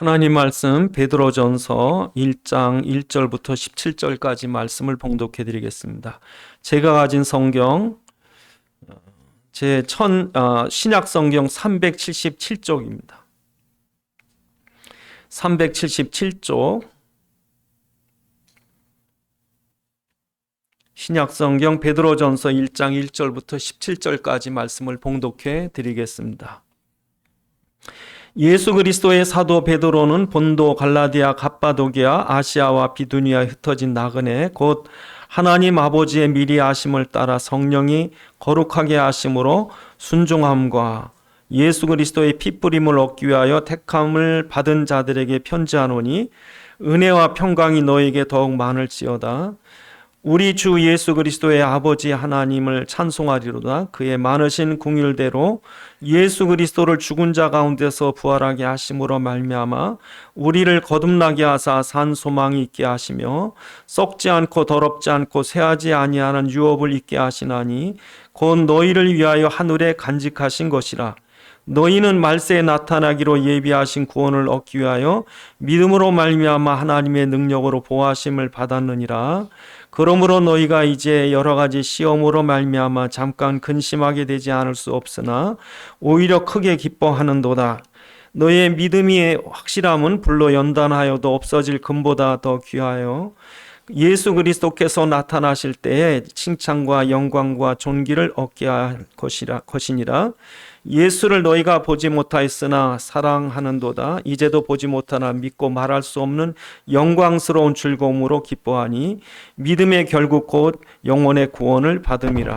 하나님 말씀 베드로전서 1장 1절부터 17절까지 말씀을 봉독해 드리겠습니다. 제가 가진 성경 신약 성경 377쪽입니다. 377쪽 신약 성경 베드로전서 1장 1절부터 17절까지 말씀을 봉독해 드리겠습니다. 예수 그리스도의 사도 베드로는 본도, 갈라디아, 갑바도기아, 아시아와 비두니아에 흩어진 나그네 곧 하나님 아버지의 미리 아심을 따라 성령이 거룩하게 하심으로 순종함과 예수 그리스도의 피뿌림을 얻기 위하여 택함을 받은 자들에게 편지하노니 은혜와 평강이 너에게 더욱 많을지어다. 우리 주 예수 그리스도의 아버지 하나님을 찬송하리로다. 그의 많으신 긍휼대로 예수 그리스도를 죽은 자 가운데서 부활하게 하심으로 말미암아 우리를 거듭나게 하사 산 소망이 있게 하시며 썩지 않고 더럽지 않고 쇠하지 아니하는 유업을 있게 하시나니 곧 너희를 위하여 하늘에 간직하신 것이라. 너희는 말세에 나타나기로 예비하신 구원을 얻기 위하여 믿음으로 말미암아 하나님의 능력으로 보호하심을 받았느니라. 그러므로 너희가 이제 여러 가지 시험으로 말미암아 잠깐 근심하게 되지 않을 수 없으나 오히려 크게 기뻐하는도다. 너희의 믿음이 확실함은 불로 연단하여도 없어질 금보다 더 귀하여 예수 그리스도께서 나타나실 때에 칭찬과 영광과 존귀를 얻게 할 것이니라. 예수를 너희가 보지 못하였으나 사랑하는도다. 이제도 보지 못하나 믿고 말할 수 없는 영광스러운 즐거움으로 기뻐하니 믿음의 결국 곧 영혼의 구원을 받음이라.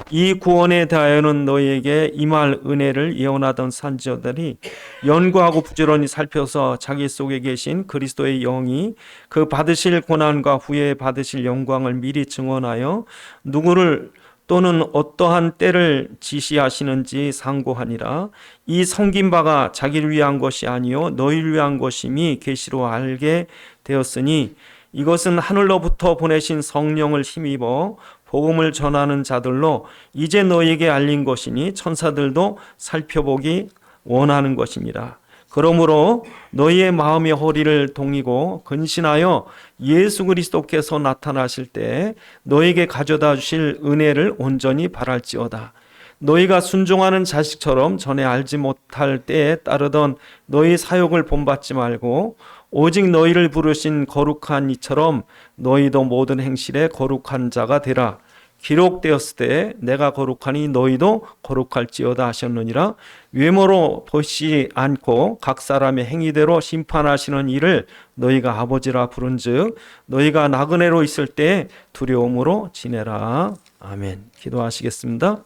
이 구원에 대하여는 너희에게 임할 은혜를 예언하던 선지자들이 연구하고 부지런히 살펴서 자기 속에 계신 그리스도의 영이 그 받으실 고난과 후에 받으실 영광을 미리 증언하여 누구를 또는 어떠한 때를 지시하시는지 상고하니라. 이 섬긴 바가 자기를 위한 것이 아니요 너희를 위한 것임이 계시로 알게 되었으니 이것은 하늘로부터 보내신 성령을 힘입어 복음을 전하는 자들로 이제 너희에게 알린 것이니 천사들도 살펴보기 원하는 것이니라. 그러므로 너희의 마음의 허리를 동이고 근신하여 예수 그리스도께서 나타나실 때 너희에게 가져다 주실 은혜를 온전히 바랄지어다. 너희가 순종하는 자식처럼 전에 알지 못할 때에 따르던 너희 사욕을 본받지 말고 오직 너희를 부르신 거룩한 이처럼 너희도 모든 행실에 거룩한 자가 되라. 기록되었을 때 내가 거룩하니 너희도 거룩할지어다 하셨느니라. 외모로 보시지 않고 각 사람의 행위대로 심판하시는 이를 너희가 아버지라 부른즉 너희가 나그네로 있을 때 두려움으로 지내라. 아멘. 기도하시겠습니다.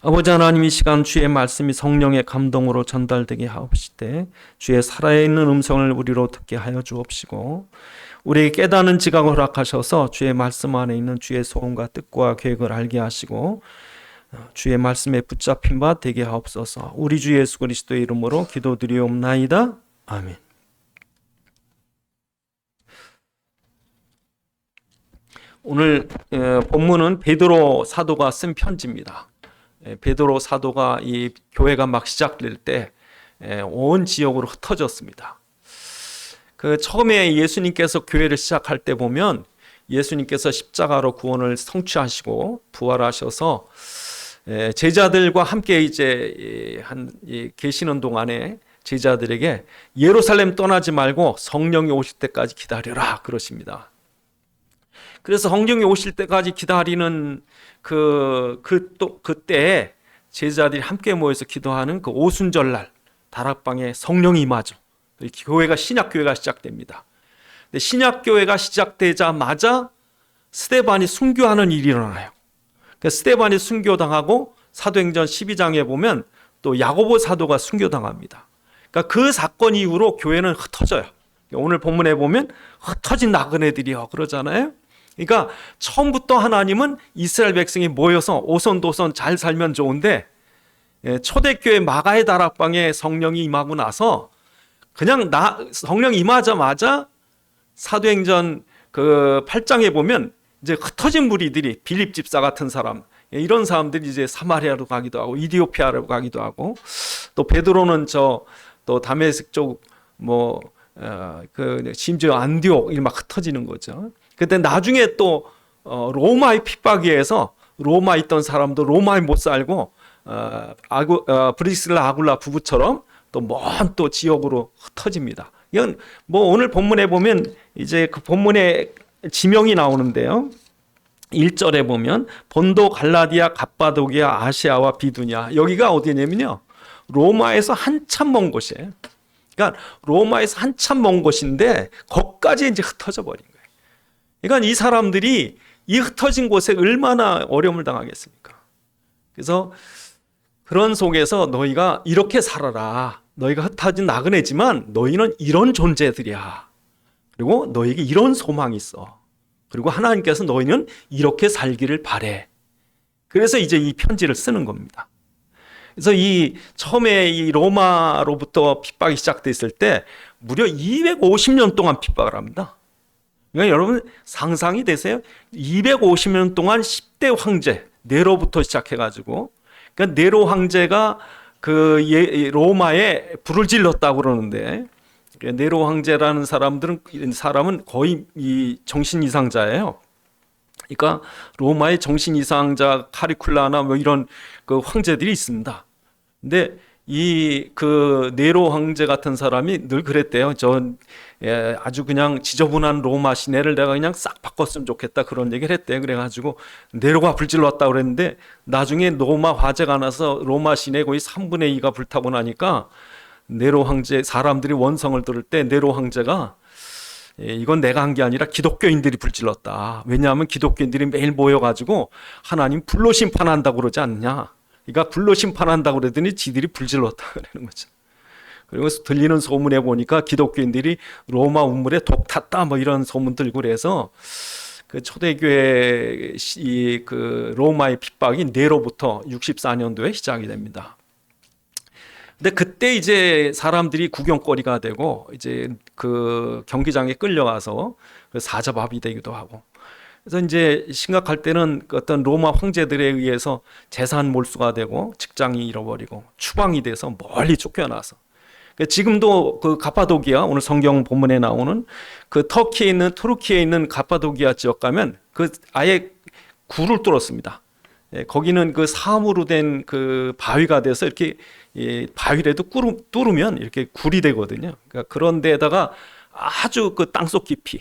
아버지 하나님, 이 시간 주의 말씀이 성령의 감동으로 전달되게 하옵시되 주의 살아있는 음성을 우리로 듣게 하여 주옵시고 우리에게 깨닫는 지각을 허락하셔서 주의 말씀 안에 있는 주의 소원과 뜻과 계획을 알게 하시고 주의 말씀에 붙잡힌 바 되게 하옵소서. 우리 주 예수 그리스도의 이름으로 기도드리옵나이다. 아멘. 오늘 본문은 베드로 사도가 쓴 편지입니다. 베드로 사도가 이 교회가 막 시작될 때 온 지역으로 흩어졌습니다. 처음에 예수님께서 교회를 시작할 때 보면 예수님께서 십자가로 구원을 성취하시고 부활하셔서 제자들과 함께 이제 계시는 동안에 제자들에게 예루살렘 떠나지 말고 성령이 오실 때까지 기다려라 그러십니다. 그래서 성령이 오실 때까지 기다리는 그때 제자들이 함께 모여서 기도하는 그 오순절날 다락방에 성령이 임하죠. 교회가 신약교회가 시작됩니다. 근데 신약교회가 시작되자마자 스데반이 순교하는 일이 일어나요. 스데반이 순교당하고 사도행전 12장에 보면 또 야고보 사도가 순교당합니다. 그러니까 그 사건 이후로 교회는 흩어져요. 오늘 본문에 보면 흩어진 나그네들이요 그러잖아요. 그러니까 처음부터 하나님은 이스라엘 백성이 모여서 오손도손 잘 살면 좋은데 초대교회 마가의 다락방에 성령이 임하고 나서 그냥 성령 임하자마자 사도행전 8장에 보면 이제 흩어진 무리들이 빌립 집사 같은 사람 이런 사람들이 이제 사마리아로 가기도 하고 이디오피아로 가기도 하고 또 베드로는 또 다메섹 쪽 심지어 안디옥 막 흩어지는 거죠. 그때 나중에 또 로마의 핍박에 의해서 로마에 있던 사람도 로마에 못 살고 브리스라 아굴라 부부처럼 또 먼 또 지역으로 흩어집니다. 이건 오늘 본문에 보면 이제 그 본문에 지명이 나오는데요. 1절에 보면 본도, 갈라디아, 갑바도기아, 아시아와 비두냐. 여기가 어디냐면요, 로마에서 한참 먼 곳이에요. 그러니까 로마에서 한참 먼 곳인데 거기까지 이제 흩어져 버린 거예요. 그러니까 이 사람들이 이 흩어진 곳에 얼마나 어려움을 당하겠습니까? 그래서 그런 속에서 너희가 이렇게 살아라. 너희가 흩어진 나그네지만 너희는 이런 존재들이야. 그리고 너희에게 이런 소망이 있어. 그리고 하나님께서 너희는 이렇게 살기를 바래. 그래서 이제 이 편지를 쓰는 겁니다. 그래서 처음에 이 로마로부터 핍박이 시작됐을 때 무려 250년 동안 핍박을 합니다. 그러니까 여러분 상상이 되세요? 250년 동안 10대 황제 네로부터 시작해가지고, 그러니까 네로 황제가 로마에 불을 질렀다고 그러는데, 네로 황제라는 사람은 거의 이 정신 이상자예요. 그러니까 로마의 정신 이상자 카리쿨라나 이런 그 황제들이 있습니다. 근데 네로 황제 같은 사람이 늘 그랬대요. 아주 그냥 지저분한 로마 시내를 내가 그냥 싹 바꿨으면 좋겠다, 그런 얘기를 했대요. 그래가지고 네로가 불질렀다고 그랬는데 나중에 로마 화재가 나서 로마 시내 거의 3분의 2가 불타고 나니까 네로 황제 사람들이 원성을 들을 때 네로 황제가 이건 내가 한 게 아니라 기독교인들이 불질렀다. 왜냐하면 기독교인들이 매일 모여가지고 하나님 불로 심판한다고 그러지 않냐. 그러니까 불로 심판한다고 그러더니 지들이 불질렀다 그러는 거죠. 그리고 들리는 소문에 보니까 기독교인들이 로마 운물에 독 탔다 이런 소문 들고 그래서 그 초대교회 그 로마의 핍박이 네로부터 64년도에 시작이 됩니다. 근데 그때 이제 사람들이 구경거리가 되고 이제 그 경기장에 끌려가서 사자밥이 되기도 하고, 그래서 이제 심각할 때는 어떤 로마 황제들에 의해서 재산 몰수가 되고 직장이 잃어버리고 추방이 돼서 멀리 쫓겨나서, 지금도 그 갑바도기아, 오늘 성경 본문에 나오는 그 투르키에 있는 갑바도기아 지역 가면 그 아예 굴을 뚫었습니다. 거기는 그 사암으로 된 그 바위가 돼서 이렇게 바위라도 뚫으면 이렇게 굴이 되거든요. 그러니까 그런 데다가 아주 그 땅속 깊이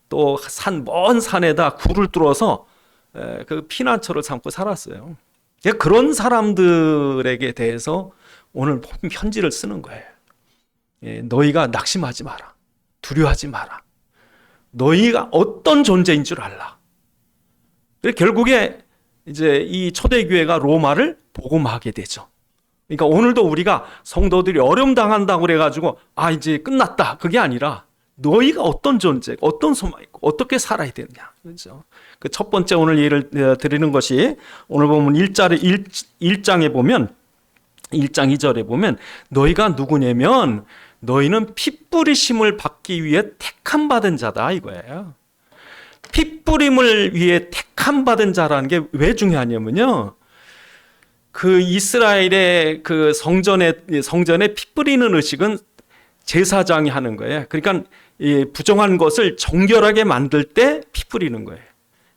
또 먼 산에다 굴을 뚫어서 그 피난처를 삼고 살았어요. 그런 사람들에게 대해서 오늘 편지를 쓰는 거예요. 너희가 낙심하지 마라. 두려워하지 마라. 너희가 어떤 존재인 줄 알라. 결국에 이제 이 초대교회가 로마를 복음하게 되죠. 그러니까 오늘도 우리가 성도들이 어려움 당한다고 그래가지고 이제 끝났다, 그게 아니라 너희가 어떤 존재, 어떤 소망이 있고 어떻게 살아야 되느냐, 그렇죠? 그 첫 번째 오늘 예를 드리는 것이 오늘 보면 1장에 보면 1장 2절에 보면 너희가 누구냐면 너희는 핏부리심을 받기 위해 택함 받은 자다, 이거예요. 핏부림을 위해 택함 받은 자라는 게 왜 중요하냐면요, 그 이스라엘의 그 성전에 피 뿌리는 의식은 제사장이 하는 거예요. 그러니까 이 부정한 것을 정결하게 만들 때 피 뿌리는 거예요.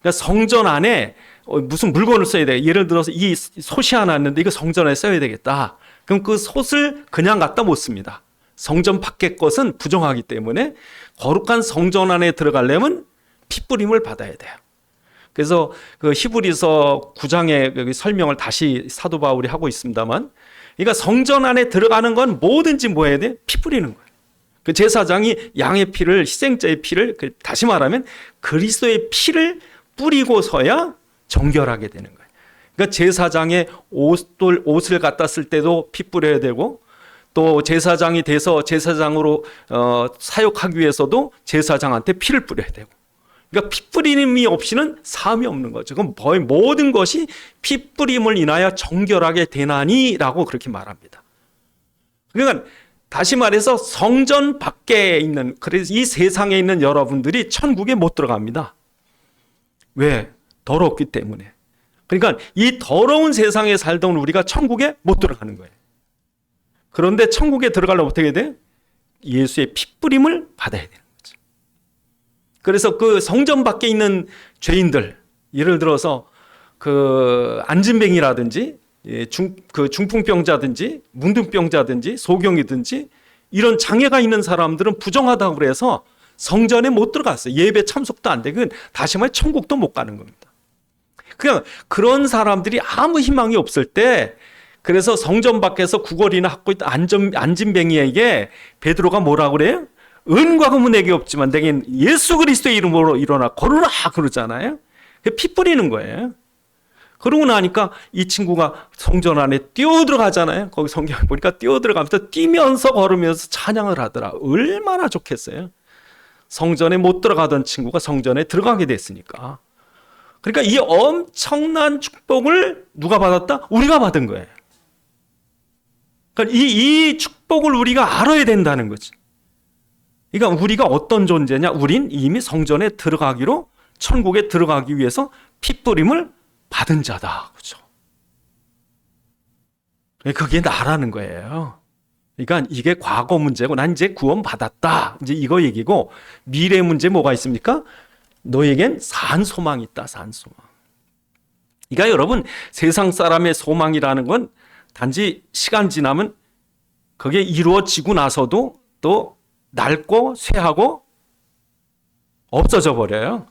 그러니까 성전 안에 무슨 물건을 써야 돼. 예를 들어서 이 솥이 하나 있는데 이거 성전에 써야 되겠다. 그럼 그 솥을 그냥 갖다 못 씁니다. 성전 밖의 것은 부정하기 때문에 거룩한 성전 안에 들어가려면 피 뿌림을 받아야 돼요. 그래서 그 히브리서 9장의 설명을 다시 사도 바울이 하고 있습니다만, 그러니까 성전 안에 들어가는 건 뭐든지 뭐 해야 돼? 피 뿌리는 거예요. 그 제사장이 양의 피를, 희생자의 피를, 다시 말하면 그리스도의 피를 뿌리고서야 정결하게 되는 거예요. 그러니까 제사장의 옷을 갖다 쓸 때도 피 뿌려야 되고, 또 제사장이 돼서 제사장으로 사역하기 위해서도 제사장한테 피를 뿌려야 되고, 그러니까 피 뿌림이 없이는 사함이 없는 거죠. 그럼 모든 것이 피 뿌림을 인하여 정결하게 되나니라고 그렇게 말합니다. 그러니까 다시 말해서 성전 밖에 있는, 그래서 이 세상에 있는 여러분들이 천국에 못 들어갑니다. 왜? 더럽기 때문에. 그러니까 이 더러운 세상에 살던 우리가 천국에 못 들어가는 거예요. 그런데 천국에 들어가려면 어떻게 돼? 예수의 핏부림을 받아야 되는 거죠. 그래서 그 성전 밖에 있는 죄인들, 예를 들어서 그 안진뱅이라든지 중풍병자든지 문둥병자든지 소경이든지 이런 장애가 있는 사람들은 부정하다고 그래서 성전에 못 들어갔어요. 예배 참석도 안 되고 다시 말해 천국도 못 가는 겁니다. 그냥 그런 사람들이 아무 희망이 없을 때 그래서 성전 밖에서 구걸이나 하고 있던 안진뱅이에게 베드로가 뭐라고 그래요? 은과 금은 내게 없지만 내겐 예수 그리스도의 이름으로 일어나 걸으라 그러잖아요. 피 뿌리는 거예요. 그러고 나니까 이 친구가 성전 안에 뛰어 들어가잖아요. 거기 성경에 보니까 뛰어 들어가면서 뛰면서 걸으면서 찬양을 하더라. 얼마나 좋겠어요. 성전에 못 들어가던 친구가 성전에 들어가게 됐으니까. 그러니까 이 엄청난 축복을 누가 받았다? 우리가 받은 거예요. 그러니까 이 축복을 우리가 알아야 된다는 거지. 그러니까 우리가 어떤 존재냐? 우린 이미 성전에 들어가기로, 천국에 들어가기 위해서 핏부림을 받은 자다. 그죠? 그게 나라는 거예요. 그러니까 이게 과거 문제고 난 이제 구원 받았다. 이제 이거 얘기고, 미래 문제 뭐가 있습니까? 너에겐 산 소망이 있다. 산 소망. 그러니까 여러분, 세상 사람의 소망이라는 건 단지 시간 지나면 그게 이루어지고 나서도 또 낡고 쇠하고 없어져 버려요.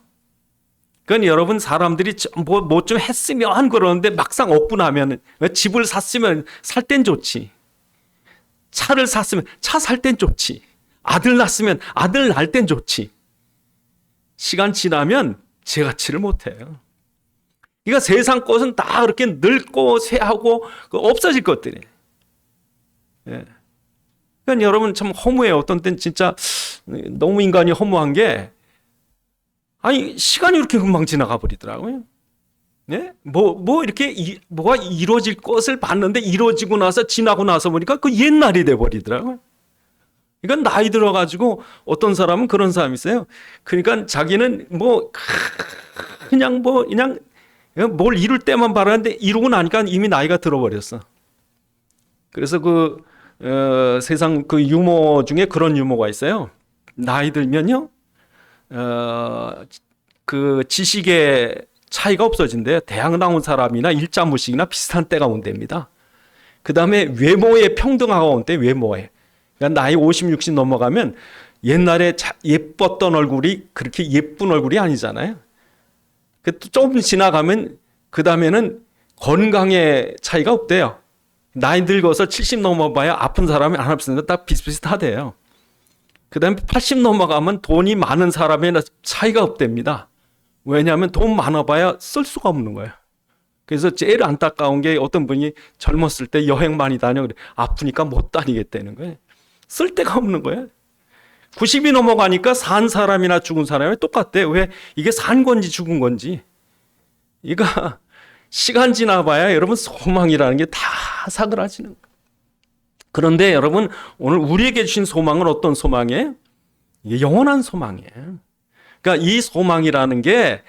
그건 여러분, 사람들이 뭐 좀 했으면 그러는데 막상 없고 나면, 집을 샀으면 살 땐 좋지, 차를 샀으면 차 살 땐 좋지, 아들 낳았으면 아들 낳을 땐 좋지, 시간 지나면 제 가치를 못해요. 그러니까 세상 것은 다 그렇게 늙고 쇠하고 없어질 것들이에요. 예. 그러니까 여러분 참 허무해요. 어떤 땐 진짜 너무 인간이 허무한 게, 아니 시간이 이렇게 금방 지나가 버리더라고요. 네? 이렇게 뭐가 이루어질 것을 봤는데 이루어지고 나서 지나고 나서 보니까 그 옛날이 돼 버리더라고요. 그러니까 나이 들어가지고 어떤 사람은 그런 사람이 있어요. 그러니까 자기는 그냥 뭘 이룰 때만 바라는데 이루고 나니까 이미 나이가 들어버렸어. 그래서 세상 그 유머 중에 그런 유머가 있어요. 나이 들면요, 그 지식의 차이가 없어진대요. 대학 나온 사람이나 일자무식이나 비슷한 때가 온답니다. 그 다음에 외모에 평등화가 온대. 외모에. 그러니까 나이 50, 60 넘어가면 옛날에 예뻤던 얼굴이 그렇게 예쁜 얼굴이 아니잖아요. 조금 지나가면 그 다음에는 건강의 차이가 없대요. 나이 늙어서 70 넘어봐야 아픈 사람이 안 아픈데 딱 비슷비슷하대요. 그 다음에 80 넘어가면 돈이 많은 사람의 차이가 없답니다. 왜냐하면 돈 많아봐야 쓸 수가 없는 거예요. 그래서 제일 안타까운 게 어떤 분이 젊었을 때 여행 많이 다녀, 아프니까 못 다니겠다는 거예요. 쓸 데가 없는 거예요. 90이 넘어가니까 산 사람이나 죽은 사람이 똑같대. 왜? 이게 산 건지 죽은 건지. 이거 시간 지나봐야 여러분 소망이라는 게 다 사그라지는 거예요. 그런데 여러분, 오늘 우리에게 주신 소망은 어떤 소망이에요? 이게 영원한 소망이에요. 그러니까 이 소망이라는 게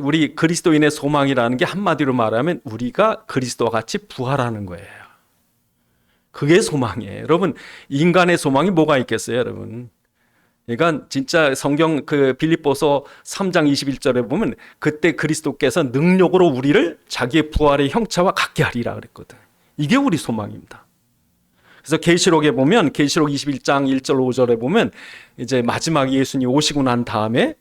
우리 그리스도인의 소망이라는 게 한마디로 말하면 우리가 그리스도와 같이 부활하는 거예요. 그게 소망이에요. 여러분, 인간의 소망이 뭐가 있겠어요, 여러분? 그러니까 진짜 성경 빌립보서 3장 21절에 보면 그때 그리스도께서 능력으로 우리를 자기의 부활의 형체와 같게 하리라 그랬거든. 이게 우리 소망입니다. 그래서 계시록에 보면, 계시록 21장 1절 5절에 보면 이제 마지막 예수님 오시고 난 다음에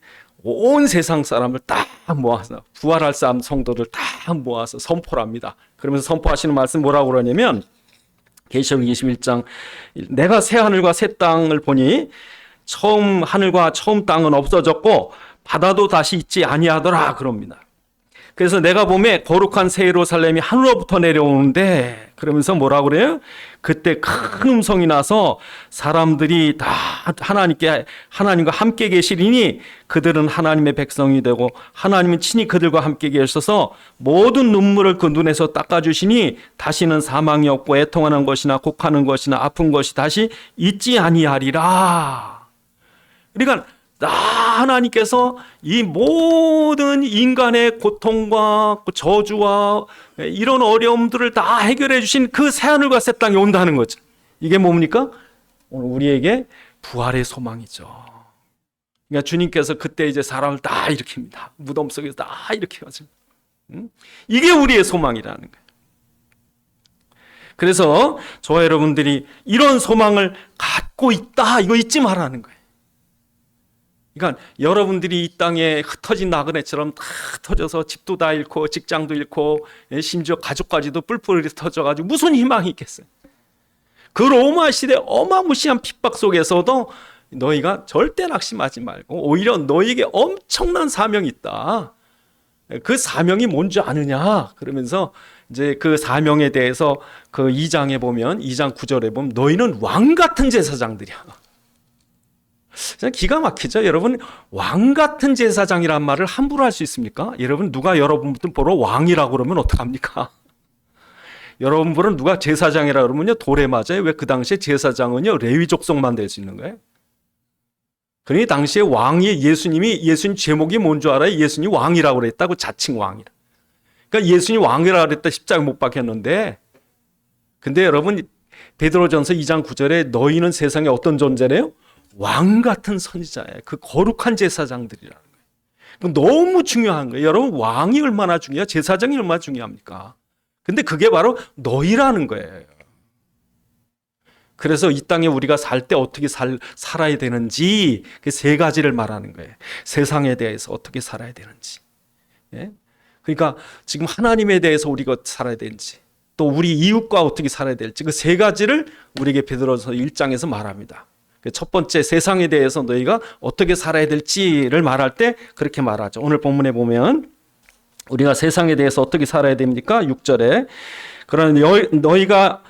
온 세상 사람을 다 모아서, 부활할 성도들 다 모아서 선포를 합니다. 그러면서 선포하시는 말씀 뭐라고 그러냐면, 계시록 21장, 내가 새 하늘과 새 땅을 보니 처음 하늘과 처음 땅은 없어졌고 바다도 다시 있지 아니하더라 그럽니다. 그래서 내가 보매 거룩한 새 예루살렘이 하늘로부터 내려오는데, 그러면서 뭐라고 그래요? 그때 큰 음성이 나서 사람들이 다 하나님과 함께 계시리니 그들은 하나님의 백성이 되고 하나님은 친히 그들과 함께 계셔서 모든 눈물을 그 눈에서 닦아주시니 다시는 사망이 없고 애통하는 것이나 곡하는 것이나 아픈 것이 다시 있지 아니하리라. 그러니까 하나님께서 이 모든 인간의 고통과 저주와 이런 어려움들을 다 해결해 주신 그 새하늘과 새 땅에 온다는 거죠. 이게 뭡니까? 오늘 우리에게 부활의 소망이죠. 그러니까 주님께서 그때 이제 사람을 다 일으킵니다. 무덤 속에서 다 일으켜가지고. 이게 우리의 소망이라는 거예요. 그래서 저와 여러분들이 이런 소망을 갖고 있다, 이거 잊지 말라는 거예요. 그러니까 여러분들이 이 땅에 흩어진 나그네처럼 다 흩어져서 집도 다 잃고 직장도 잃고 심지어 가족까지도 뿔뿔이 흩어져가지고 무슨 희망이 있겠어요? 그 로마 시대 어마무시한 핍박 속에서도 너희가 절대 낙심하지 말고 오히려 너희에게 엄청난 사명이 있다. 그 사명이 뭔지 아느냐? 그러면서 이제 그 사명에 대해서 그 2장에 보면 2장 9절에 보면 너희는 왕 같은 제사장들이야. 기가 막히죠. 여러분, 왕 같은 제사장이란 말을 함부로 할 수 있습니까? 여러분, 누가 여러분부터 보러 왕이라고 그러면 어떡합니까? 여러분 보러 누가 제사장이라고 그러면요 돌에 맞아요. 왜 그 당시에 제사장은요 레위 족속만 될 수 있는 거예요. 그러니 당시에 왕이 예수님 제목이 뭔 줄 알아요? 예수님 왕이라고 그랬다고, 자칭 왕이라. 그러니까 예수님 왕이라고 그랬다 십자가 못 박혔는데, 근데 여러분 베드로전서 2장 9절에 너희는 세상에 어떤 존재래요? 왕 같은 선지자예요. 그 거룩한 제사장들이라는 거예요. 너무 중요한 거예요. 여러분, 왕이 얼마나 중요해요? 제사장이 얼마나 중요합니까? 근데 그게 바로 너희라는 거예요. 그래서 이 땅에 우리가 살 때 어떻게 살아야 되는지 그 세 가지를 말하는 거예요. 세상에 대해서 어떻게 살아야 되는지. 예? 그러니까 지금 하나님에 대해서 우리가 살아야 되는지, 또 우리 이웃과 어떻게 살아야 될지, 그 세 가지를 우리에게 베드로서 1장에서 말합니다. 첫 번째, 세상에 대해서 너희가 어떻게 살아야 될지를 말할 때 그렇게 말하죠. 오늘 본문에 보면 우리가 세상에 대해서 어떻게 살아야 됩니까? 6절에 그러나 너희가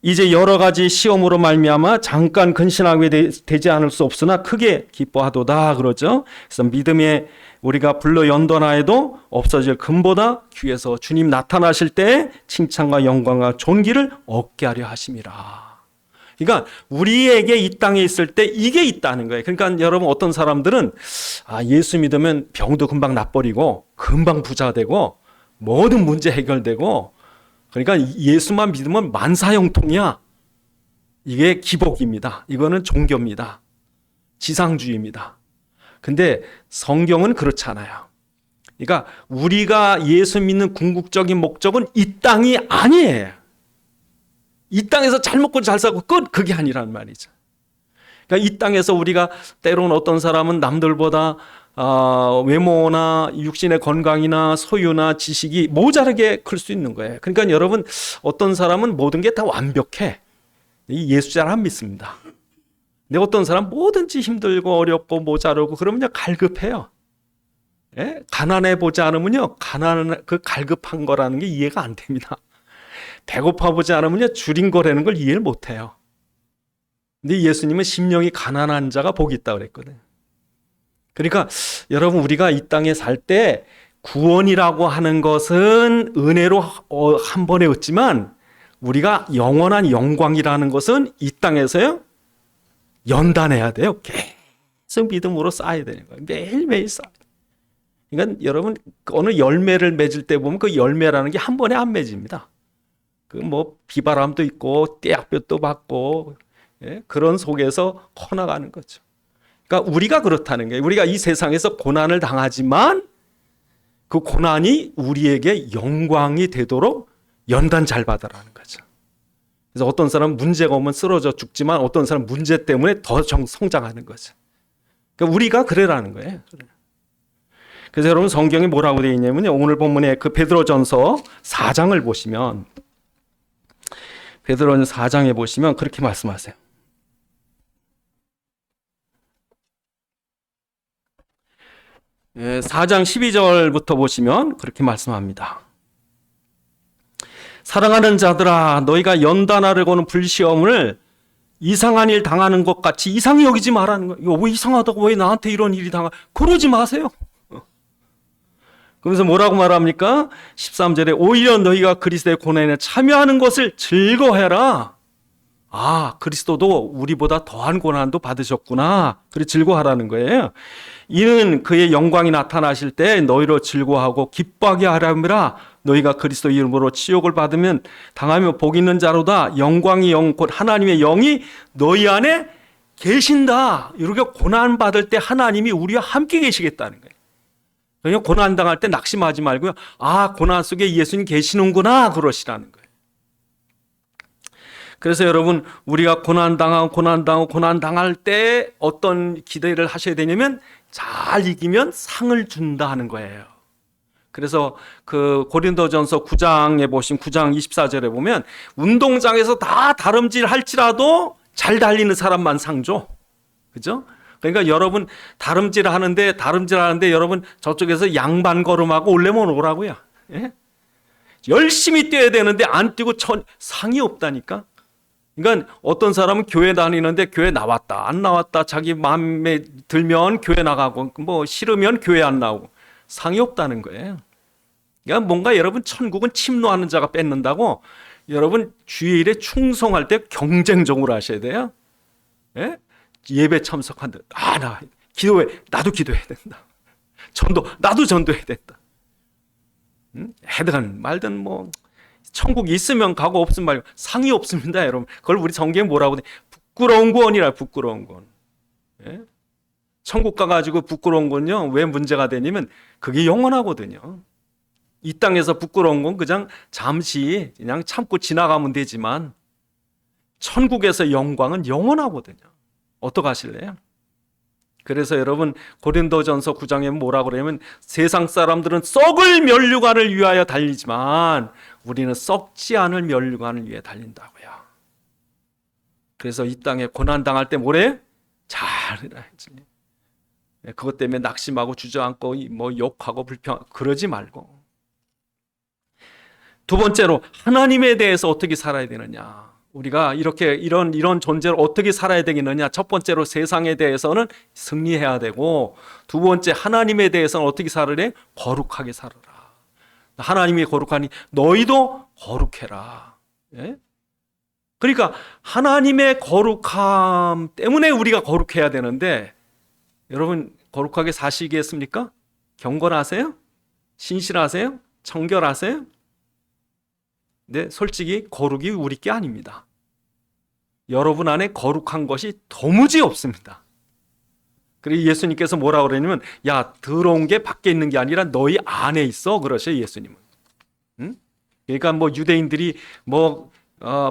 이제 여러 가지 시험으로 말미암아 잠깐 근신하게 되지 않을 수 없으나 크게 기뻐하도다 그러죠. 그래서 믿음에 우리가 불러 연단하여도 없어질 금보다 귀에서 주님 나타나실 때 칭찬과 영광과 존귀를 얻게 하려 하심이라. 그러니까 우리에게 이 땅에 있을 때 이게 있다는 거예요. 그러니까 여러분, 어떤 사람들은 예수 믿으면 병도 금방 낫버리고 금방 부자 되고 모든 문제 해결되고, 그러니까 예수만 믿으면 만사형통이야. 이게 기복입니다. 이거는 종교입니다. 지상주의입니다. 근데 성경은 그렇지 않아요. 그러니까 우리가 예수 믿는 궁극적인 목적은 이 땅이 아니에요. 이 땅에서 잘 먹고 잘 살고 끝, 그게 아니란 말이죠. 그러니까 이 땅에서 우리가 때로는 어떤 사람은 남들보다 외모나 육신의 건강이나 소유나 지식이 모자라게 클 수 있는 거예요. 그러니까 여러분, 어떤 사람은 모든 게 다 완벽해. 예수 잘 안 믿습니다. 근데 어떤 사람 뭐든지 힘들고 어렵고 모자르고 그러면요 갈급해요. 예? 가난해 보지 않으면요 그 갈급한 거라는 게 이해가 안 됩니다. 배고파 보지 않으면요 줄인 거라는 걸 이해를 못 해요. 근데 예수님은 심령이 가난한 자가 복이 있다고 그랬거든요. 그러니까 여러분, 우리가 이 땅에 살 때 구원이라고 하는 것은 은혜로 한 번에 얻지만, 우리가 영원한 영광이라는 것은 이 땅에서요 연단해야 돼요. 계속 믿음으로 쌓아야 되는 거예요. 매일매일 쌓아야 돼요. 그러니까 여러분, 어느 열매를 맺을 때 보면 그 열매라는 게 한 번에 안 맺습니다. 그 뭐 비바람도 있고 떼약볕도 받고, 예? 그런 속에서 커나가는 거죠. 그러니까 우리가 그렇다는 거예요. 우리가 이 세상에서 고난을 당하지만 그 고난이 우리에게 영광이 되도록 연단 잘 받으라는 거죠. 그래서 어떤 사람은 문제가 오면 쓰러져 죽지만 어떤 사람은 문제 때문에 더 성장하는 거죠. 그러니까 우리가 그래라는 거예요. 그래서 여러분, 성경에 뭐라고 되어 있냐면요, 오늘 본문에 그 베드로전서 4장을 보시면, 베드로전서 4장에 보시면 그렇게 말씀하세요. 예, 4장 12절부터 보시면 그렇게 말씀합니다. 사랑하는 자들아, 너희가 연단하려고는 불시험을 이상한 일 당하는 것 같이 이상히 여기지 말라는 거예요. 왜 이상하다고, 왜 나한테 이런 일이 그러지 마세요. 그러면서 뭐라고 말합니까? 13절에 오히려 너희가 그리스도의 고난에 참여하는 것을 즐거워해라. 아, 그리스도도 우리보다 더한 고난도 받으셨구나. 그래 즐거워하라는 거예요. 이는 그의 영광이 나타나실 때 너희로 즐거워하고 기뻐하게 하려니라. 너희가 그리스도 이름으로 치욕을 받으면 당하면 복 있는 자로다. 영광이 영 곧 하나님의 영이 너희 안에 계신다. 이렇게 고난 받을 때 하나님이 우리와 함께 계시겠다는 거예요. 그러니까 고난 당할 때 낙심하지 말고요. 아, 고난 속에 예수님 계시는구나 그러시라는 거예요. 그래서 여러분, 우리가 고난 당할 때 어떤 기대를 하셔야 되냐면 잘 이기면 상을 준다 하는 거예요. 그래서 그 고린도전서 9장에 보신 9장 24절에 보면 운동장에서 다 다름질 할지라도 잘 달리는 사람만 상 줘. 그죠? 그러니까 여러분 다름질 하는데 여러분 저쪽에서 양반 걸음하고 올려면 오라고요. 예? 열심히 뛰어야 되는데 안 뛰고 상이 없다니까. 그러니까 어떤 사람은 교회 다니는데 교회 나왔다 안 나왔다 자기 마음에 들면 교회 나가고 뭐 싫으면 교회 안 나오고 상이 없다는 거예요. 그러니까 뭔가 여러분 천국은 침노하는 자가 뺏는다고 여러분 주일에 충성할 때 경쟁적으로 하셔야 돼요. 예? 예배 참석한다. 아, 나 기도해. 나도 기도해야 된다. 전도 나도 전도해야 된다. 해든 말든 뭐 천국 있으면 가고 없으면 말고 상이 없습니다, 여러분. 그걸 우리 성경에 뭐라고 돼? 부끄러운 구원이라 부끄러운 구원. 예? 천국 가가지고 부끄러운 건요 왜 문제가 되냐면 그게 영원하거든요. 이 땅에서 부끄러운 건 그냥 잠시 그냥 참고 지나가면 되지만 천국에서 영광은 영원하거든요. 어떻게 하실래요? 그래서 여러분 고린도전서 9장에 뭐라고 그러냐면 세상 사람들은 썩을 면류관을 위하여 달리지만 우리는 썩지 않을 면류관을 위해 달린다고요. 그래서 이 땅에 고난 당할 때 뭐래? 잘해야지. 그것 때문에 낙심하고 주저앉고 뭐 욕하고 불평 그러지 말고. 두 번째로 하나님에 대해서 어떻게 살아야 되느냐. 우리가 이렇게 이런 존재로 어떻게 살아야 되겠느냐. 첫 번째로 세상에 대해서는 승리해야 되고 두 번째 하나님에 대해서는 어떻게 살으래? 거룩하게 살아라. 하나님이 거룩하니 너희도 거룩해라. 예? 그러니까 하나님의 거룩함 때문에 우리가 거룩해야 되는데 여러분 거룩하게 사시겠습니까? 경건하세요? 신실하세요? 청결하세요? 네, 솔직히 거룩이 우리 게 아닙니다. 여러분 안에 거룩한 것이 도무지 없습니다. 그리고 예수님께서 뭐라고 그러냐면 야 더러운 게 밖에 있는 게 아니라 너희 안에 있어 그러셔요 예수님은. 응? 그러니까 뭐 유대인들이 뭐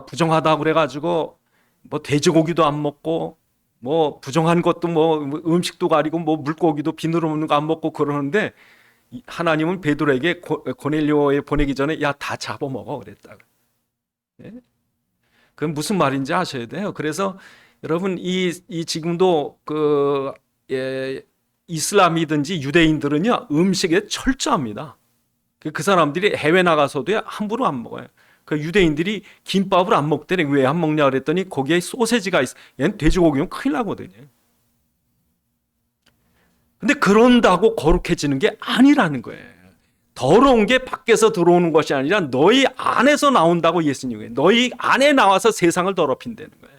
부정하다고 그래가지고 뭐 돼지고기도 안 먹고 뭐 부정한 것도 뭐 음식도 가리고 뭐 물고기도 비누로 먹는 거 안 먹고 그러는데 하나님은 베드로에게 고넬료에 보내기 전에 야 다 잡아먹어 그랬다고. 예? 그건 무슨 말인지 아셔야 돼요. 그래서 여러분 이 지금도 이슬람이든지 유대인들은요 음식에 철저합니다. 그 사람들이 해외 나가서도 함부로 안 먹어요. 그 유대인들이 김밥을 안 먹대래. 왜 안 먹냐 그랬더니 거기에 소세지가 있어. 얘는 돼지고기면 큰일 나거든요. 근데 그런다고 거룩해지는 게 아니라는 거예요. 더러운 게 밖에서 들어오는 것이 아니라 너희 안에서 나온다고 예수님이 너희 안에 나와서 세상을 더럽힌다는 거예요.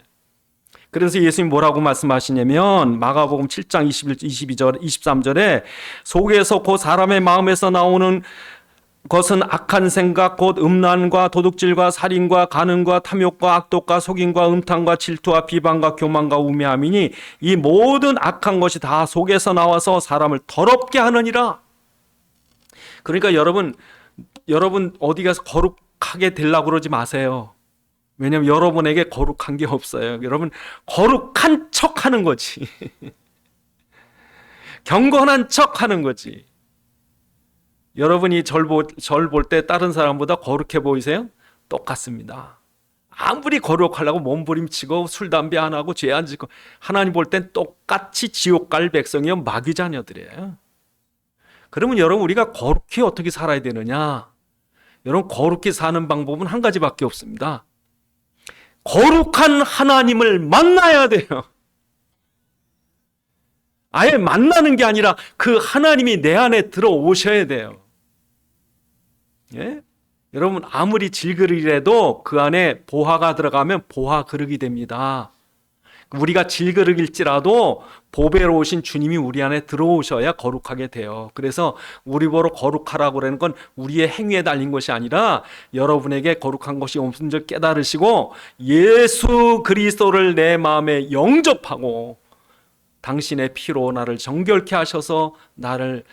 그래서 예수님이 뭐라고 말씀하시냐면 마가복음 7장 22절 23절에 속에서 곧 사람의 마음에서 나오는 것은 악한 생각 곧 음란과 도둑질과 살인과 간음과 탐욕과 악독과 속임과 음탕과 질투와 비방과 교만과 우매함이니 이 모든 악한 것이 다 속에서 나와서 사람을 더럽게 하느니라. 그러니까 여러분 어디 가서 거룩하게 되려고 그러지 마세요. 왜냐하면 여러분에게 거룩한 게 없어요. 여러분 거룩한 척 하는 거지. 경건한 척 하는 거지. 여러분이 절 볼 때 다른 사람보다 거룩해 보이세요? 똑같습니다. 아무리 거룩하려고 몸부림치고 술 담배 안 하고 죄 안 짓고 하나님 볼 땐 똑같이 지옥 갈 백성이요 마귀 자녀들이에요. 그러면 여러분 우리가 거룩히 어떻게 살아야 되느냐? 여러분 거룩히 사는 방법은 한 가지밖에 없습니다. 거룩한 하나님을 만나야 돼요. 아예 만나는 게 아니라 그 하나님이 내 안에 들어오셔야 돼요. 예? 여러분 아무리 질그릇이라도 그 안에 보화가 들어가면 보화 그릇이 됩니다. 우리가 질그릇일지라도 보배로 오신 주님이 우리 안에 들어오셔야 거룩하게 돼요. 그래서 우리 보러 거룩하라고 그러는 건 우리의 행위에 달린 것이 아니라 여러분에게 거룩한 것이 없는 줄 깨달으시고 예수 그리스도를 내 마음에 영접하고 당신의 피로 나를 정결케 하셔서 나를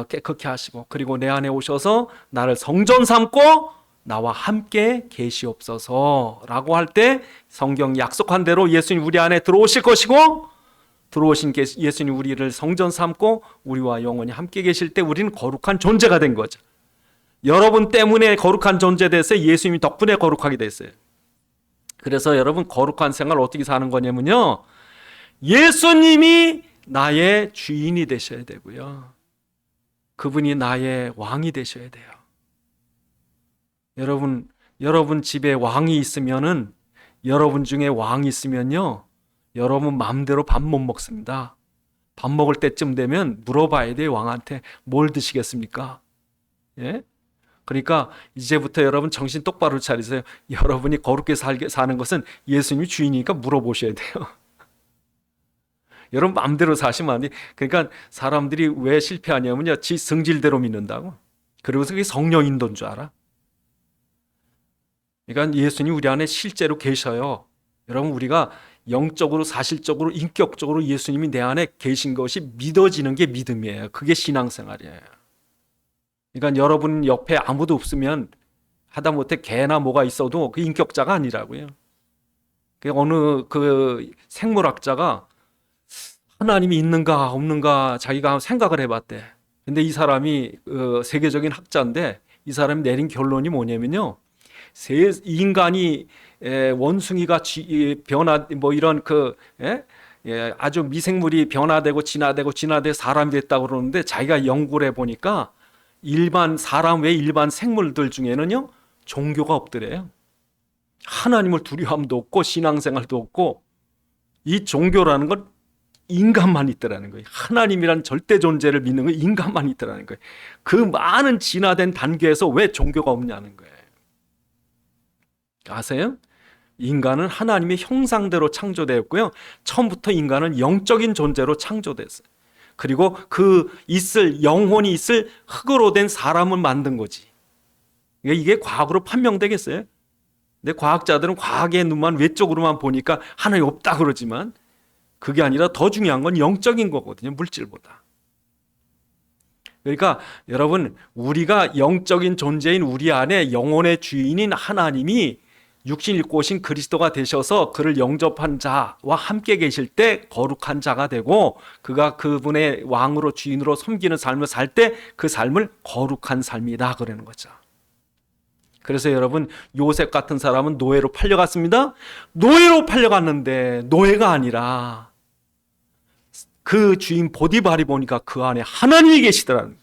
깨끗게 하시고 그리고 내 안에 오셔서 나를 성전 삼고 나와 함께 계시옵소서 라고 할 때 성경 약속한 대로 예수님 우리 안에 들어오실 것이고 들어오신 예수님 우리를 성전 삼고 우리와 영원히 함께 계실 때 우리는 거룩한 존재가 된 거죠. 여러분 때문에 거룩한 존재 됐어요. 예수님 덕분에 거룩하게 됐어요. 그래서 여러분 거룩한 생활 어떻게 사는 거냐면요, 예수님이 나의 주인이 되셔야 되고요, 그분이 나의 왕이 되셔야 돼요. 여러분 집에 왕이 있으면은, 여러분 중에 왕이 있으면요, 여러분 마음대로 밥 못 먹습니다. 밥 먹을 때쯤 되면 물어봐야 돼요. 왕한테 뭘 드시겠습니까? 예? 그러니까 이제부터 여러분 정신 똑바로 차리세요. 여러분이 거룩하게 사는 것은 예수님이 주인이니까 물어보셔야 돼요. 여러분 마음대로 사시면 안 돼요. 그러니까 사람들이 왜 실패하냐면요, 지 성질대로 믿는다고. 그리고서 그게 성령 인도인 줄 알아. 그러니까 예수님이 우리 안에 실제로 계셔요. 여러분 우리가 영적으로 사실적으로 인격적으로 예수님이 내 안에 계신 것이 믿어지는 게 믿음이에요. 그게 신앙생활이에요. 그러니까 여러분 옆에 아무도 없으면 하다못해 개나 뭐가 있어도 그 인격자가 아니라고요. 어느 그 생물학자가 하나님이 있는가 없는가 자기가 생각을 해봤대. 근데 이 사람이 세계적인 학자인데 이 사람이 내린 결론이 뭐냐면요, 인간이 원숭이가 변화 뭐 이런 아주 미생물이 변화되고 진화되고 사람이 됐다고 그러는데, 자기가 연구를 해보니까 일반 사람 외 일반 생물들 중에는요 종교가 없더래요. 하나님을 두려움도 없고 신앙생활도 없고, 이 종교라는 건 인간만 있더라는 거예요. 하나님이란 절대 존재를 믿는 건 인간만 있더라는 거예요. 그 많은 진화된 단계에서 왜 종교가 없냐는 거예요. 아세요? 인간은 하나님의 형상대로 창조되었고요, 처음부터 인간은 영적인 존재로 창조됐어요. 그리고 영혼이 있을 흙으로 된 사람을 만든 거지. 이게 과학으로 판명되겠어요? 근데 과학자들은 과학의 눈만 외적으로만 보니까 하나님 없다 그러지만, 그게 아니라 더 중요한 건 영적인 거거든요, 물질보다. 그러니까 여러분, 우리가 영적인 존재인 우리 안에 영혼의 주인인 하나님이 육신 입고 오신 그리스도가 되셔서 그를 영접한 자와 함께 계실 때 거룩한 자가 되고, 그가 그분의 왕으로 주인으로 섬기는 삶을 살 때 그 삶을 거룩한 삶이다 그러는 거죠. 그래서 여러분, 요셉 같은 사람은 노예로 팔려갔습니다. 노예로 팔려갔는데 노예가 아니라 그 주인 보디발이 보니까 그 안에 하나님이 계시더라는 거예요.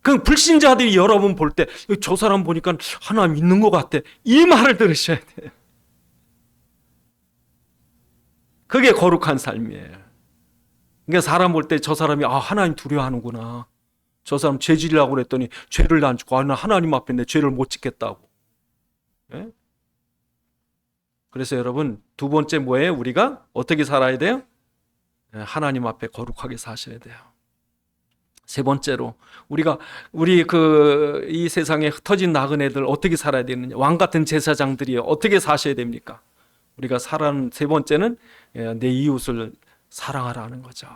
그 불신자들이 여러분 볼 때 저 사람 보니까 하나님 있는 것 같아, 이 말을 들으셔야 돼요. 그게 거룩한 삶이에요. 그러니까 사람 볼 때 저 사람이 하나님 두려워하는구나, 저 사람 죄 지으려고 그랬더니 죄를 안 짓고 나 하나님 앞에 내 죄를 못 짓겠다고. 네? 그래서 여러분 두 번째 뭐예요? 우리가 어떻게 살아야 돼요? 하나님 앞에 거룩하게 사셔야 돼요. 세 번째로 우리 이 세상에 흩어진 나그네들 어떻게 살아야 되느냐, 왕 같은 제사장들이 어떻게 사셔야 됩니까? 우리가 살아는 세 번째는 내 이웃을 사랑하라는 거죠.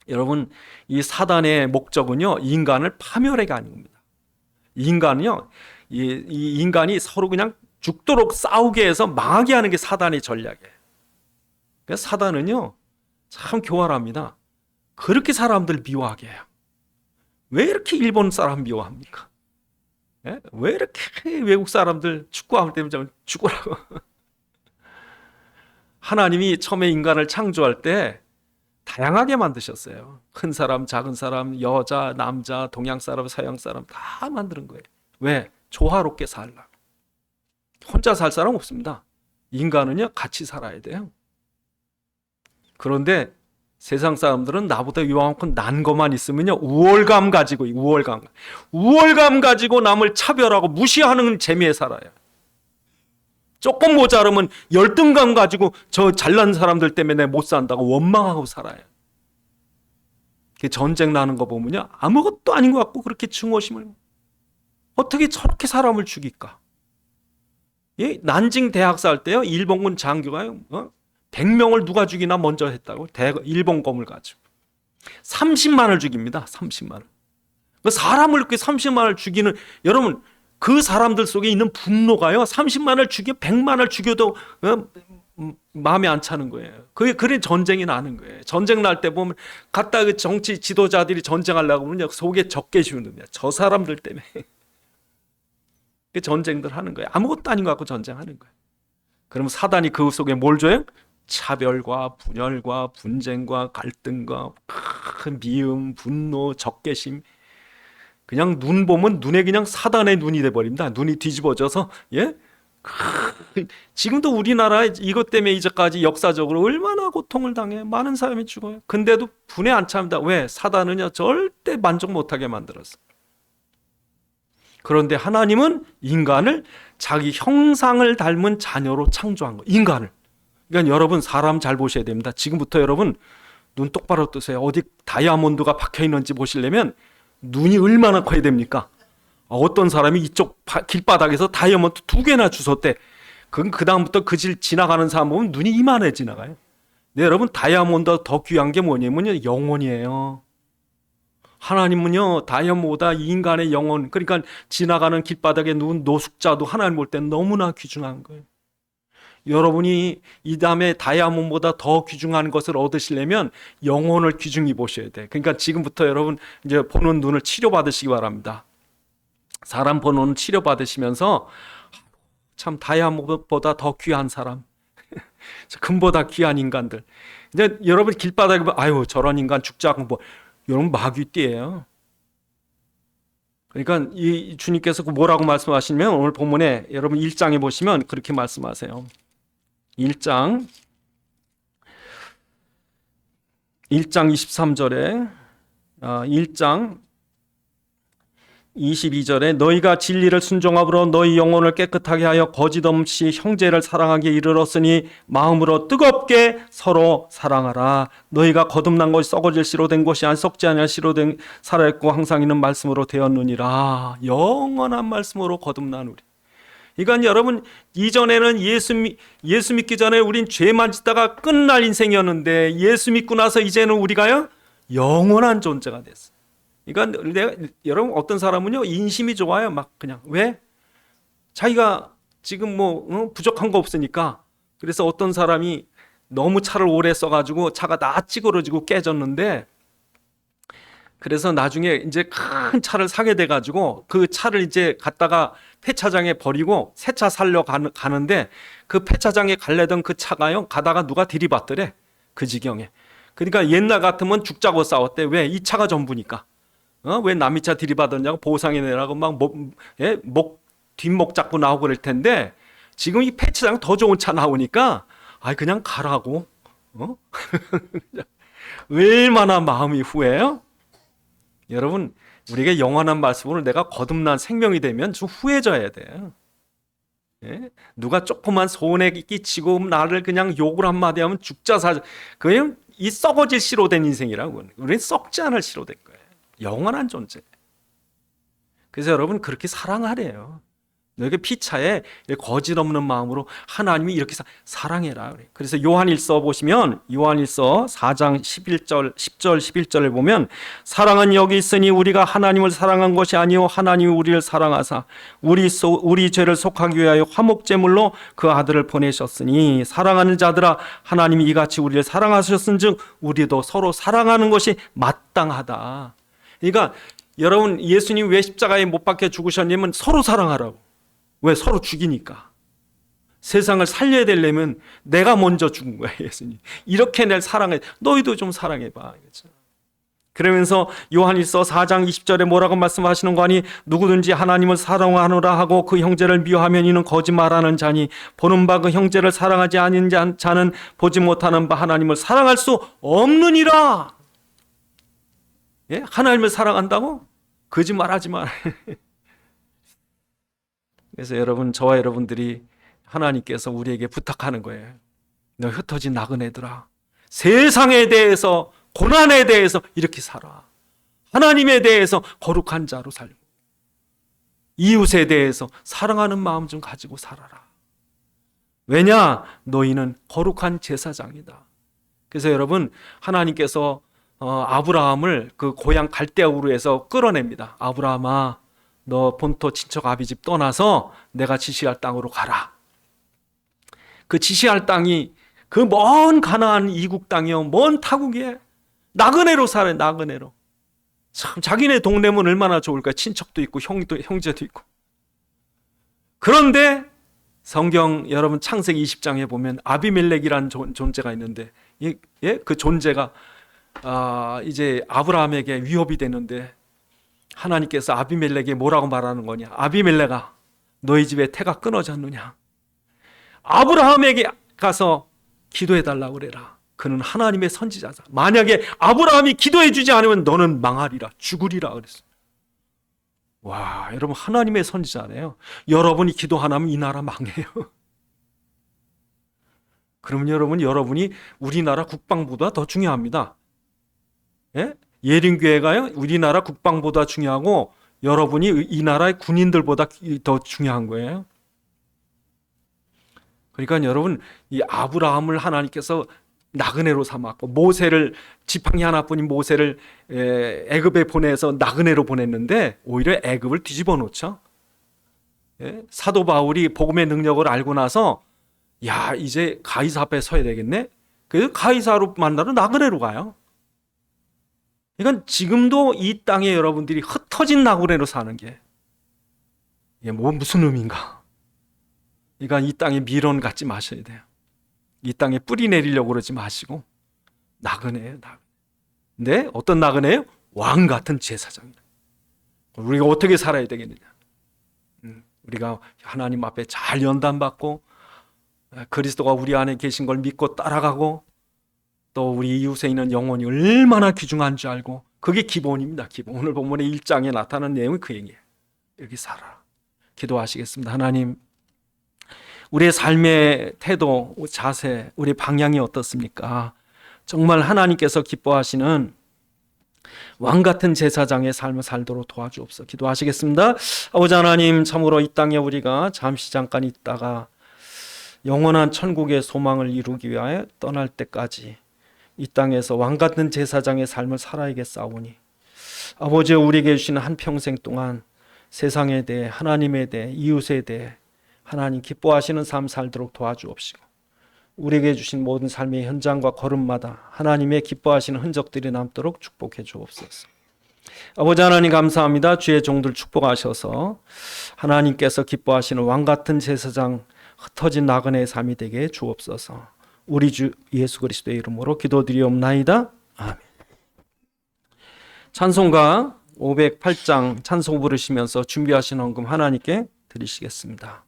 여러분, 이 사단의 목적은요, 인간을 파멸해가 아닙니다. 인간은요, 이 인간이 서로 그냥 죽도록 싸우게 해서 망하게 하는 게 사단의 전략이에요. 그래서 사단은요 참 교활합니다. 그렇게 사람들 미워하게 해요. 왜 이렇게 일본 사람 미워합니까? 예? 왜 이렇게 외국 사람들 축구할 때면 죽으라고. 하나님이 처음에 인간을 창조할 때 다양하게 만드셨어요. 큰 사람, 작은 사람, 여자, 남자, 동양 사람, 서양 사람 다 만드는 거예요. 왜? 조화롭게 살라고. 혼자 살 사람 없습니다. 인간은요 같이 살아야 돼요. 그런데 세상 사람들은 나보다 요만큼 난 것만 있으면요, 우월감 가지고 우월감 가지고 남을 차별하고 무시하는 재미에 살아요. 조금 모자르면 열등감 가지고 저 잘난 사람들 때문에 못 산다고 원망하고 살아요. 전쟁 나는 거 보면요, 아무것도 아닌 것 같고 그렇게 증오심을, 어떻게 저렇게 사람을 죽일까? 예? 난징 대학사 할 때요, 일본군 장교가 100명을 누가 죽이나 먼저 했다고, 일본검을 가지고 30만을 죽입니다. 30만을. 사람을 이렇게 30만을 죽이는, 여러분 그 사람들 속에 있는 분노가요, 30만을 죽여 100만을 죽여도 마음에 안 차는 거예요. 그래 전쟁이 나는 거예요. 전쟁 날 때 보면 갖다 그 정치 지도자들이 전쟁하려고 하면 속에 적게 쉬우는 거야. 저 사람들 때문에. 그 전쟁들 하는 거예요. 아무것도 아닌 것 같고 전쟁하는 거예요. 그러면 사단이 그 속에 뭘 줘요? 차별과 분열과 분쟁과 갈등과 큰 미움, 분노, 적개심. 그냥 눈 보면 눈에 그냥 사단의 눈이 돼버립니다. 눈이 뒤집어져서, 예? 지금도 우리나라에 이것 때문에 이제까지 역사적으로 얼마나 고통을 당해. 많은 사람이 죽어요. 근데도 분에 안 찹니다. 왜? 사단은요, 절대 만족 못하게 만들었어. 그런데 하나님은 인간을 자기 형상을 닮은 자녀로 창조한 거예요. 인간을. 그러니까 여러분, 사람 잘 보셔야 됩니다. 지금부터 여러분 눈 똑바로 뜨세요. 어디 다이아몬드가 박혀 있는지 보시려면 눈이 얼마나 커야 됩니까? 어떤 사람이 이쪽 길바닥에서 다이아몬드 2개나 주웠대. 그럼 그 다음부터 그 길 지나가는 사람 보면 눈이 이만해 지나가요. 네, 여러분, 다이아몬드가 더 귀한 게 뭐냐면요, 영혼이에요. 하나님은요, 다이아몬드보다 인간의 영혼, 그러니까 지나가는 길바닥에 누운 노숙자도 하나님 볼 땐 너무나 귀중한 거예요. 여러분이 이 다음에 다이아몬드보다 더 귀중한 것을 얻으시려면 영혼을 귀중히 보셔야 돼. 그러니까 지금부터 여러분 이제 보는 눈을 치료받으시기 바랍니다. 사람 보는 눈 치료받으시면서 참 다이아몬드보다 더 귀한 사람, 금보다 귀한 인간들. 이제 여러분 길바닥에 보면 아유 저런 인간 죽지 않고 뭐, 여러분 마귀띠예요. 그러니까 이 주님께서 뭐라고 말씀하시면 오늘 본문에 여러분 1장에 보시면 그렇게 말씀하세요. 1장 23절에 1장 22절에 너희가 진리를 순종함으로 너희 영혼을 깨끗하게 하여 거짓 없이 형제를 사랑하기에 이르렀으니 마음으로 뜨겁게 서로 사랑하라. 너희가 거듭난 것이 썩어질 씨로 된 것이 아니 썩지 아니할 씨로 된 살아있고 항상 있는 말씀으로 되었느니라. 영원한 말씀으로 거듭난 우리. 그러니까 여러분, 이전에는 예수 믿기 전에 우린 죄만 짓다가 끝날 인생이었는데 예수 믿고 나서 이제는 우리가요 영원한 존재가 됐어요. 그러니까 여러분, 어떤 사람은요 인심이 좋아요. 막 그냥 왜? 자기가 지금 뭐 부족한 거 없으니까. 그래서 어떤 사람이 너무 차를 오래 써가지고 차가 다 찌그러지고 깨졌는데, 그래서 나중에 이제 큰 차를 사게 돼가지고 그 차를 이제 갖다가 폐차장에 버리고 새 차 살려 가는데 그 폐차장에 갈래던 그 차가요 가다가 누가 들이받더래. 그 지경에. 그러니까 옛날 같으면 죽자고 싸웠대. 왜? 이 차가 전부니까. 왜 남의 차 들이받았냐고 보상해 내라고 막 뒷목 잡고 나오고 그럴 텐데, 지금 이 폐차장 더 좋은 차 나오니까 그냥 가라고. 얼마나 마음이 후해요? 여러분, 우리에게 영원한 말씀으로 내가 거듭난 생명이 되면 좀 후해져야 돼요. 예? 누가 조그만 손해 끼치고 나를 그냥 욕을 한마디 하면 죽자 사자, 그냥 이 썩어질 씨로 된 인생이라고. 우리는 썩지 않을 씨로 된 거예요. 영원한 존재. 그래서 여러분 그렇게 사랑하래요. 너에게 피차에 거짓 없는 마음으로 하나님이 이렇게 사랑해라. 그래서 요한일서 보시면 요한일서 4장 10절 11절을 보면 사랑은 여기 있으니 우리가 하나님을 사랑한 것이 아니요 하나님이 우리를 사랑하사 우리 죄를 속하기 위하여 화목제물로 그 아들을 보내셨으니 사랑하는 자들아 하나님이 이같이 우리를 사랑하셨은즉 우리도 서로 사랑하는 것이 마땅하다. 그러니까 여러분, 예수님 왜 십자가에 못 박혀 죽으셨냐면 서로 사랑하라고. 왜? 서로 죽이니까. 세상을 살려야 되려면 내가 먼저 죽은 거야, 예수님. 이렇게 날 사랑해. 너희도 좀 사랑해봐. 그렇죠? 그러면서 요한일서 4장 20절에 뭐라고 말씀하시는 거 아니? 누구든지 하나님을 사랑하노라 하고 그 형제를 미워하면 이는 거짓말하는 자니 보는 바 그 형제를 사랑하지 아닌 자는 보지 못하는 바 하나님을 사랑할 수 없느니라. 예? 하나님을 사랑한다고? 거짓말하지 마. 그래서 여러분, 저와 여러분들이 하나님께서 우리에게 부탁하는 거예요. 너 흩어진 나그네들아, 세상에 대해서, 고난에 대해서 이렇게 살아. 하나님에 대해서 거룩한 자로 살고, 이웃에 대해서 사랑하는 마음 좀 가지고 살아라. 왜냐? 너희는 거룩한 제사장이다. 그래서 여러분, 하나님께서 아브라함을 그 고향 갈대아 우르에서 끌어냅니다. 아브라함아, 너 본토 친척 아비집 떠나서 내가 지시할 땅으로 가라. 그 지시할 땅이 그 먼 가나안 이국 땅이요, 먼 타국이에요. 나그네로 살아요. 나그네로. 참 자기네 동네면 얼마나 좋을까. 친척도 있고 형제도 있고. 그런데 성경 여러분 창세기 20장에 보면 아비멜렉이라는 존재가 있는데, 그 존재가 이제 아브라함에게 위협이 되는데 하나님께서 아비멜렉에게 뭐라고 말하는 거냐? 아비멜렉아, 너희 집에 태가 끊어졌느냐? 아브라함에게 가서 기도해 달라고 그래라. 그는 하나님의 선지자다. 만약에 아브라함이 기도해 주지 않으면 너는 망하리라, 죽으리라 그랬어요. 와, 여러분, 하나님의 선지자네요. 여러분이 기도 안 하면 이 나라 망해요. 그러면 여러분이 우리나라 국방보다 더 중요합니다. 예? 예린교회가요, 우리나라 국방보다 중요하고 여러분이 이 나라의 군인들보다 더 중요한 거예요. 그러니까 여러분, 이 아브라함을 하나님께서 나그네로 삼았고, 모세를, 지팡이 하나뿐인 모세를 애굽에 보내서 나그네로 보냈는데 오히려 애굽을 뒤집어 놓죠. 사도 바울이 복음의 능력을 알고 나서 야, 이제 가이사 앞에 서야 되겠네. 그래서 가이사로 만나러 나그네로 가요. 그러니까 지금도 이 땅에 여러분들이 흩어진 나그네로 사는 게 이게 무슨 의미인가? 그러니까 이 땅에 미련 갖지 마셔야 돼요. 이 땅에 뿌리 내리려고 그러지 마시고 나그네예요. 근데 어떤 나그네예요? 왕 같은 제사장이에요. 우리가 어떻게 살아야 되겠느냐? 우리가 하나님 앞에 잘 연단받고 그리스도가 우리 안에 계신 걸 믿고 따라가고 또 우리 이웃에 있는 영혼이 얼마나 귀중한 줄 알고, 그게 기본입니다. 기본. 오늘 본문의 1장에 나타나는 내용이 그 얘기예요. 여기 살아라. 기도하시겠습니다. 하나님, 우리의 삶의 태도, 자세, 우리 방향이 어떻습니까? 정말 하나님께서 기뻐하시는 왕 같은 제사장의 삶을 살도록 도와주옵소서. 기도하시겠습니다. 아버지 하나님, 참으로 이 땅에 우리가 잠시 잠깐 있다가 영원한 천국의 소망을 이루기 위하여 떠날 때까지 이 땅에서 왕 같은 제사장의 삶을 살아야겠사오니 아버지, 우리에게 주시는 한평생 동안 세상에 대해, 하나님에 대해, 이웃에 대해 하나님 기뻐하시는 삶 살도록 도와주옵시고, 우리에게 주신 모든 삶의 현장과 걸음마다 하나님의 기뻐하시는 흔적들이 남도록 축복해 주옵소서. 아버지 하나님, 감사합니다. 주의 종들 축복하셔서 하나님께서 기뻐하시는 왕같은 제사장, 흩어진 나그네의 삶이 되게 주옵소서. 우리 주 예수 그리스도의 이름으로 기도드리옵나이다. 아멘. 찬송가 508장 찬송 부르시면서 준비하신 헌금 하나님께 드리시겠습니다.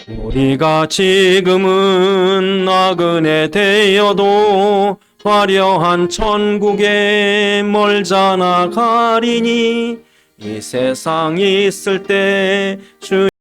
우리가 지금은 나그네 되어도 화려한 천국에 멀잖아 가리니 이 세상 있을 때 주